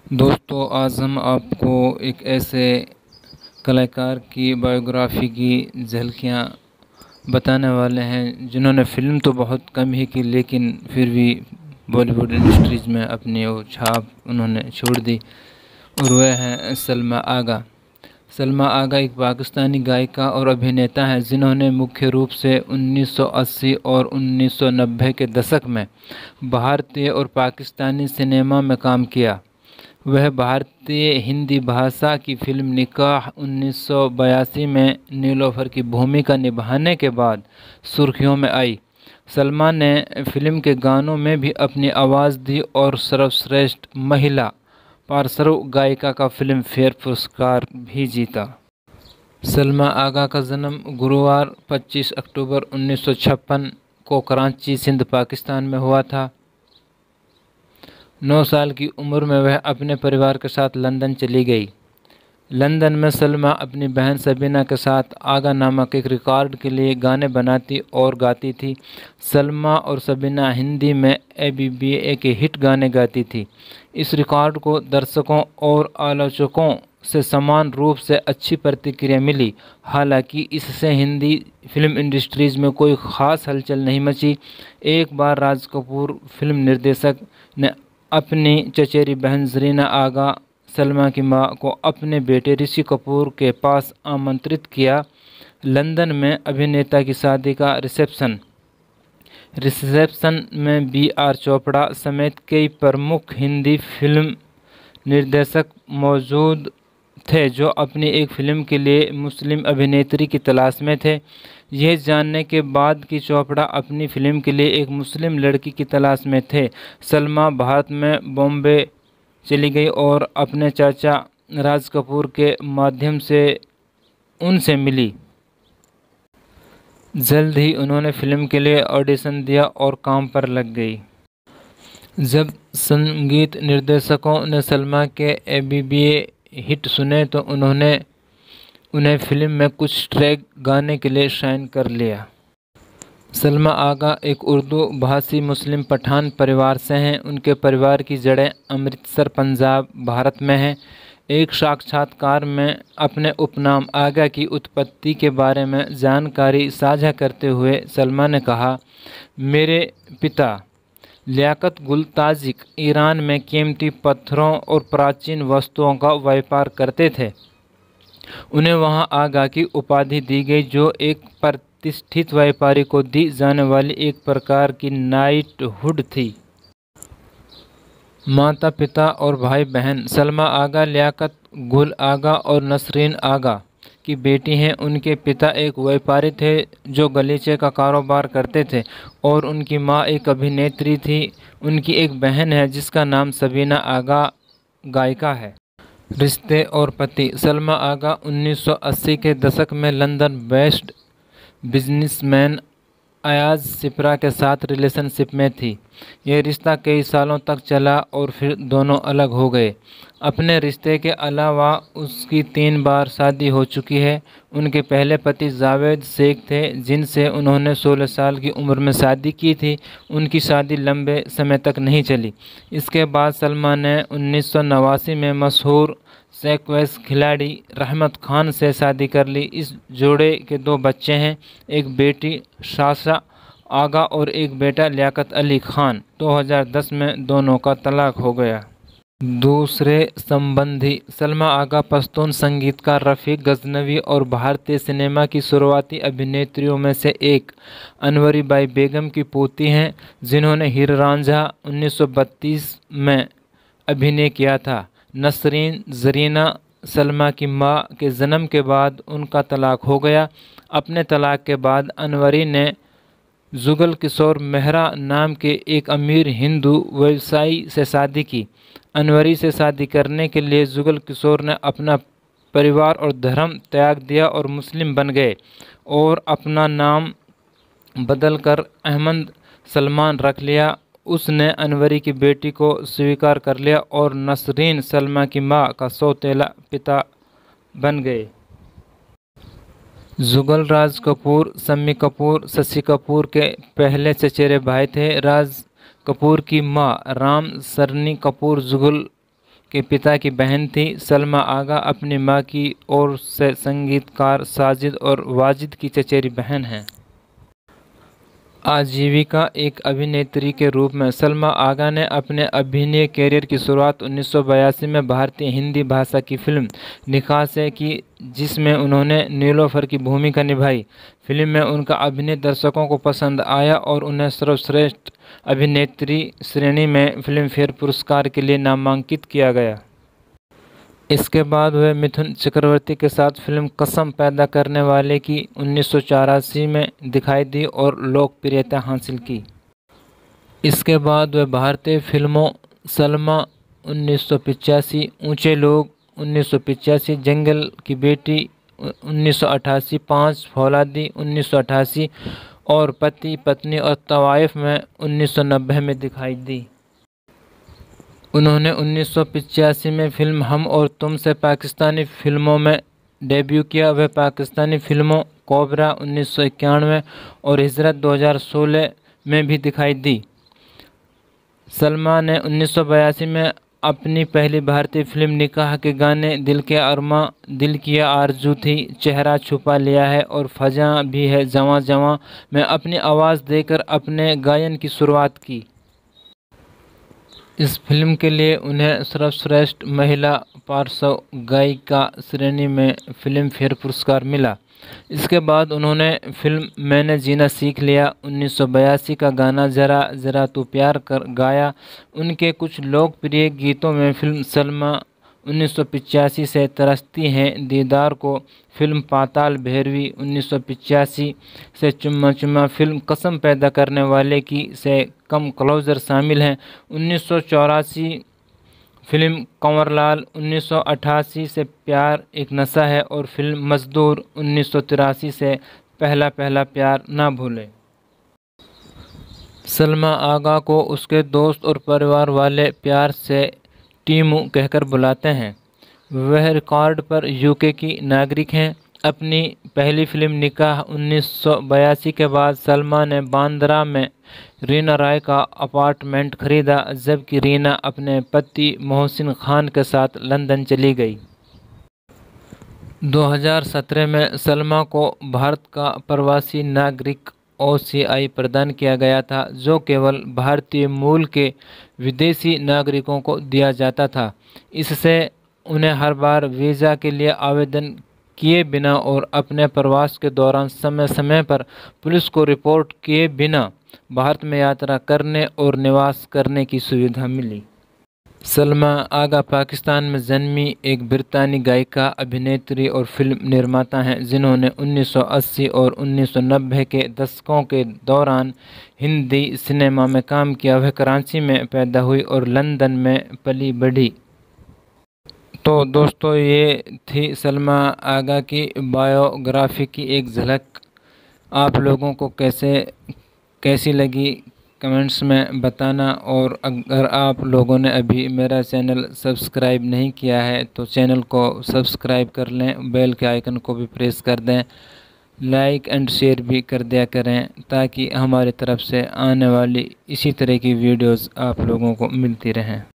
दोस्तों, आज हम आपको एक ऐसे कलाकार की बायोग्राफी की झलकियाँ बताने वाले हैं जिन्होंने फ़िल्म तो बहुत कम ही की, लेकिन फिर भी बॉलीवुड इंडस्ट्रीज़ में अपनी वो छाप उन्होंने छोड़ दी। और वह हैं सलमा आगा। सलमा आगा एक पाकिस्तानी गायिका और अभिनेता हैं जिन्होंने मुख्य रूप से 1980 और 1990 के दशक में भारतीय और पाकिस्तानी सिनेमा में काम किया। वह भारतीय हिंदी भाषा की फिल्म निकाह 1982 में नीलोफर की भूमिका निभाने के बाद सुर्खियों में आई। सलमा ने फिल्म के गानों में भी अपनी आवाज़ दी और सर्वश्रेष्ठ महिला पार्श्व गायिका का फिल्म फेयर पुरस्कार भी जीता। सलमा आगा का जन्म गुरुवार 25 अक्टूबर 1956 को कराची, सिंध, पाकिस्तान में हुआ था। 9 साल की उम्र में वह अपने परिवार के साथ लंदन चली गई। लंदन में सलमा अपनी बहन सबीना के साथ आगा नामक एक रिकॉर्ड के लिए गाने बनाती और गाती थी। सलमा और सबीना हिंदी में ABBA के हिट गाने गाती थी। इस रिकॉर्ड को दर्शकों और आलोचकों से समान रूप से अच्छी प्रतिक्रिया मिली। हालांकि इससे हिंदी फिल्म इंडस्ट्रीज़ में कोई ख़ास हलचल नहीं मची। एक बार राज कपूर फिल्म निर्देशक ने अपनी चचेरी बहन जरीना आगा, सलमा की मां को अपने बेटे ऋषि कपूर के पास आमंत्रित किया। लंदन में अभिनेता की शादी का रिसेप्शन में B.R. चोपड़ा समेत कई प्रमुख हिंदी फिल्म निर्देशक मौजूद थे जो अपनी एक फिल्म के लिए मुस्लिम अभिनेत्री की तलाश में थे। यह जानने के बाद कि चोपड़ा अपनी फिल्म के लिए एक मुस्लिम लड़की की तलाश में थे, सलमा भारत में बॉम्बे चली गई और अपने चाचा राज कपूर के माध्यम से उनसे मिली। जल्द ही उन्होंने फिल्म के लिए ऑडिशन दिया और काम पर लग गई। जब संगीत निर्देशकों ने सलमा के ABBA हिट सुने तो उन्हें फिल्म में कुछ ट्रैक गाने के लिए साइन कर लिया। सलमा आगा एक उर्दू भाषी मुस्लिम पठान परिवार से हैं। उनके परिवार की जड़ें अमृतसर, पंजाब, भारत में हैं। एक साक्षात्कार में अपने उपनाम आगा की उत्पत्ति के बारे में जानकारी साझा करते हुए सलमा ने कहा, मेरे पिता लियाकत गुल ताजिक ईरान में कीमती पत्थरों और प्राचीन वस्तुओं का व्यापार करते थे। उन्हें वहां आगा की उपाधि दी गई, जो एक प्रतिष्ठित व्यापारी को दी जाने वाली एक प्रकार की नाइटहुड थी। माता पिता और भाई बहन सलमा आगा लियाकत गुल आगा और नसरीन आगा की बेटी हैं। उनके पिता एक व्यापारी थे जो गलीचे का कारोबार करते थे और उनकी मां एक अभिनेत्री थी। उनकी एक बहन है जिसका नाम सबीना आगा गायिका है। रिश्ते और पति सलमा आगा 1980 के दशक में London based businessman Ayaz Shipra के साथ रिलेशनशिप में थी। यह रिश्ता कई सालों तक चला और फिर दोनों अलग हो गए। अपने रिश्ते के अलावा उसकी 3 बार शादी हो चुकी है। उनके पहले पति जावेद शेख थे जिनसे उन्होंने 16 साल की उम्र में शादी की थी। उनकी शादी लंबे समय तक नहीं चली। इसके बाद सलमा ने 1989 में मशहूर सेक्वेस खिलाड़ी रहमत खान से शादी कर ली। इस जोड़े के 2 बच्चे हैं, एक बेटी साशा आगा और एक बेटा लियाकत अली खान। 2010 में दोनों का तलाक हो गया। दूसरे संबंधी सलमा आगा पश्तून संगीतकार रफ़ीक गज़नवी और भारतीय सिनेमा की शुरुआती अभिनेत्रियों में से एक अनवरी बाई बेगम की पोती हैं, जिन्होंने हीर रांझा 1932 में अभिनय किया था। नसरीन जरीना सलमा की मां के जन्म के बाद उनका तलाक हो गया। अपने तलाक के बाद अनवरी ने जुगल किशोर मेहरा नाम के एक अमीर हिंदू व्यवसायी से शादी की। अनवरी से शादी करने के लिए जुगल किशोर ने अपना परिवार और धर्म त्याग दिया और मुस्लिम बन गए और अपना नाम बदलकर अहमद सलमान रख लिया। उसने अनवरी की बेटी को स्वीकार कर लिया और नसरीन सलमा की मां का सौतेला पिता बन गए। जुगल राज कपूर, शम्मी कपूर, शशि कपूर के पहले चचेरे भाई थे। राज कपूर की मां राम सरनी कपूर जुगल के पिता की बहन थी। सलमा आगा अपनी मां की ओर से संगीतकार साजिद और वाजिद की चचेरी बहन हैं। आजीविका एक अभिनेत्री के रूप में सलमा आगा ने अपने अभिनय कैरियर की शुरुआत 1982 में भारतीय हिंदी भाषा की फिल्म निकाह से की, जिसमें उन्होंने नीलोफर की भूमिका निभाई। फिल्म में उनका अभिनय दर्शकों को पसंद आया और उन्हें सर्वश्रेष्ठ अभिनेत्री श्रेणी में फिल्मफेयर पुरस्कार के लिए नामांकित किया गया। इसके बाद वह मिथुन चक्रवर्ती के साथ फिल्म कसम पैदा करने वाले की 1984 में दिखाई दी और लोकप्रियता हासिल की। इसके बाद वह भारतीय फिल्मों सलमा 1985, ऊंचे लोग 1985, जंगल की बेटी 1988, 5 फौलादी 1988 और पति पत्नी और तवाइफ में 1990 में दिखाई दी। उन्होंने 1985 में फिल्म हम और तुम से पाकिस्तानी फिल्मों में डेब्यू किया। वह पाकिस्तानी फिल्मों कोबरा 1991 और हिजरत 2016 में भी दिखाई दी। सलमा ने 1982 में अपनी पहली भारतीय फिल्म निकाह के गाने दिल के अरमा, दिल की आरजू थी, चेहरा छुपा लिया है और फजा भी है जवां जवां में अपनी आवाज़ देकर अपने गायन की शुरुआत की। इस फिल्म के लिए उन्हें सर्वश्रेष्ठ महिला पार्श्व गायिका श्रेणी में फिल्मफेयर पुरस्कार मिला। इसके बाद उन्होंने फिल्म मैंने जीना सीख लिया 1982 का गाना जरा जरा तू प्यार कर गाया। उनके कुछ लोकप्रिय गीतों में फिल्म सलमा 1985 से तरसती हैं दीदार को, फिल्म पाताल भैरवी 1985 से चुम्मा चुम्मा, फिल्म कसम पैदा करने वाले की से कम क्लोजर शामिल हैं। 1984 फिल्म कंवरलाल, 1988 से प्यार एक नशा है और फिल्म मजदूर 1983 से पहला पहला प्यार ना भूले। सलमा आगा को उसके दोस्त और परिवार वाले प्यार से टीमू कहकर बुलाते हैं। वह रिकॉर्ड पर यूके की नागरिक हैं। अपनी पहली फिल्म निकाह 1982 के बाद सलमा ने बांद्रा में रीना राय का अपार्टमेंट खरीदा, जबकि रीना अपने पति मोहसिन खान के साथ लंदन चली गई। 2017 में सलमा को भारत का प्रवासी नागरिक OCI प्रदान किया गया था, जो केवल भारतीय मूल के विदेशी नागरिकों को दिया जाता था। इससे उन्हें हर बार वीज़ा के लिए आवेदन किए बिना और अपने प्रवास के दौरान समय समय पर पुलिस को रिपोर्ट किए बिना भारत में यात्रा करने और निवास करने की सुविधा मिली। सलमा आगा पाकिस्तान में जन्मी एक ब्रितानी गायिका, अभिनेत्री और फिल्म निर्माता हैं, जिन्होंने 1980 और 1990 के दशकों के दौरान हिंदी सिनेमा में काम किया। वह कराची में पैदा हुई और लंदन में पली बढ़ी। तो दोस्तों, ये थी सलमा आगा की बायोग्राफी की एक झलक। आप लोगों को कैसी लगी कमेंट्स में बताना, और अगर आप लोगों ने अभी मेरा चैनल सब्सक्राइब नहीं किया है तो चैनल को सब्सक्राइब कर लें, बेल के आइकन को भी प्रेस कर दें, लाइक एंड शेयर भी कर दिया करें, ताकि हमारी तरफ से आने वाली इसी तरह की वीडियोस आप लोगों को मिलती रहें।